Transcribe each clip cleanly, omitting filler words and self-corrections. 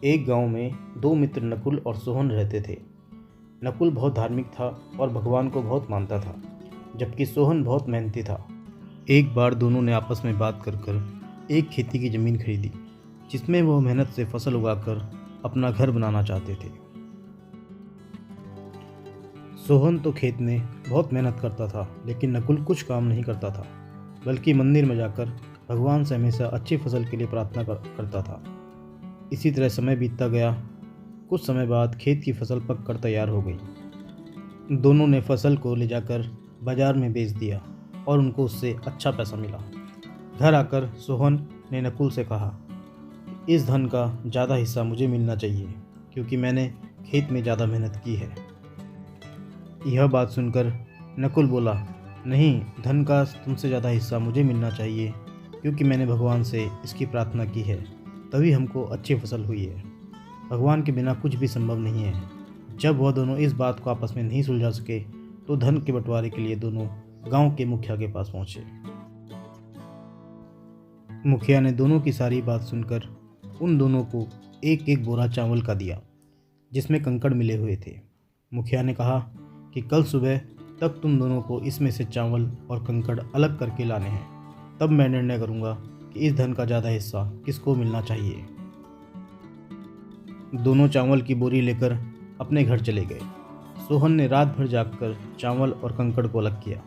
एक गांव में दो मित्र नकुल और सोहन रहते थे। नकुल बहुत धार्मिक था और भगवान को बहुत मानता था, जबकि सोहन बहुत मेहनती था। एक बार दोनों ने आपस में बात कर एक खेती की ज़मीन खरीदी, जिसमें वो मेहनत से फसल उगाकर अपना घर बनाना चाहते थे। सोहन तो खेत में बहुत मेहनत करता था, लेकिन नकुल कुछ काम नहीं करता था, बल्कि मंदिर में जाकर भगवान से हमेशा अच्छी फसल के लिए प्रार्थना करता था। इसी तरह समय बीतता गया। कुछ समय बाद खेत की फसल पककर तैयार हो गई। दोनों ने फसल को ले जाकर बाजार में बेच दिया और उनको उससे अच्छा पैसा मिला। घर आकर सोहन ने नकुल से कहा, इस धन का ज़्यादा हिस्सा मुझे मिलना चाहिए, क्योंकि मैंने खेत में ज़्यादा मेहनत की है। यह बात सुनकर नकुल बोला, नहीं, धन का तुमसे ज़्यादा हिस्सा मुझे मिलना चाहिए, क्योंकि मैंने भगवान से इसकी प्रार्थना की है, तभी हमको अच्छी फसल हुई है। भगवान के बिना कुछ भी संभव नहीं है। जब वह दोनों इस बात को आपस में नहीं सुलझा सके, तो धन के बंटवारे के लिए दोनों गांव के मुखिया के पास पहुंचे। मुखिया ने दोनों की सारी बात सुनकर उन दोनों को एक एक बोरा चावल का दिया, जिसमें कंकड़ मिले हुए थे। मुखिया ने कहा कि कल सुबह तक तुम दोनों को इसमें से चावल और कंकड़ अलग करके लाने हैं, तब मैं निर्णय करूंगा कि इस धन का ज़्यादा हिस्सा किसको मिलना चाहिए। दोनों चावल की बोरी लेकर अपने घर चले गए। सोहन ने रात भर जागकर चावल और कंकड़ को अलग किया।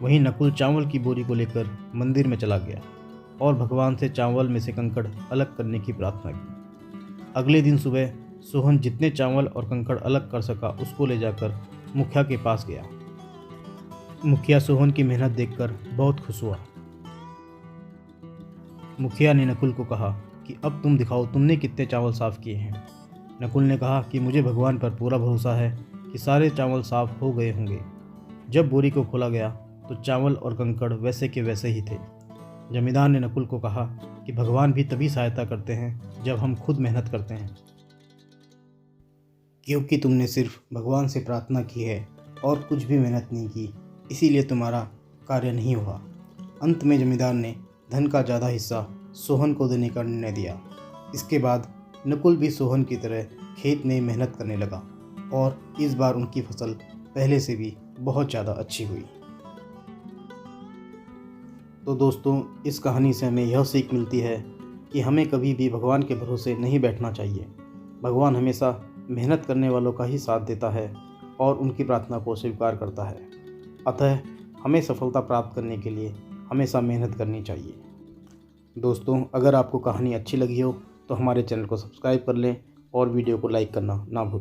वहीं नकुल चावल की बोरी को लेकर मंदिर में चला गया और भगवान से चावल में से कंकड़ अलग करने की प्रार्थना की। अगले दिन सुबह सोहन जितने चावल और कंकड़ अलग कर सका उसको ले जाकर मुखिया के पास गया। मुखिया सोहन की मेहनत देखकर बहुत खुश हुआ। मुखिया ने नकुल को कहा कि अब तुम दिखाओ तुमने कितने चावल साफ किए हैं। नकुल ने कहा कि मुझे भगवान पर पूरा भरोसा है कि सारे चावल साफ हो गए होंगे। जब बोरी को खोला गया तो चावल और कंकड़ वैसे के वैसे ही थे। जमींदार ने नकुल को कहा कि भगवान भी तभी सहायता करते हैं जब हम खुद मेहनत करते हैं, क्योंकि तुमने सिर्फ भगवान से प्रार्थना की है और कुछ भी मेहनत नहीं की, इसीलिए तुम्हारा कार्य नहीं हुआ। अंत में जमींदार ने धन का ज़्यादा हिस्सा सोहन को देने का निर्णय दिया। इसके बाद नकुल भी सोहन की तरह खेत में मेहनत करने लगा और इस बार उनकी फसल पहले से भी बहुत ज़्यादा अच्छी हुई। तो दोस्तों, इस कहानी से हमें यह सीख मिलती है कि हमें कभी भी भगवान के भरोसे नहीं बैठना चाहिए। भगवान हमेशा मेहनत करने वालों का ही साथ देता है और उनकी प्रार्थना को स्वीकार करता है। अतः हमें सफलता प्राप्त करने के लिए हमेशा मेहनत करनी चाहिए। दोस्तों, अगर आपको कहानी अच्छी लगी हो तो हमारे चैनल को सब्सक्राइब कर लें और वीडियो को लाइक करना ना भूलें।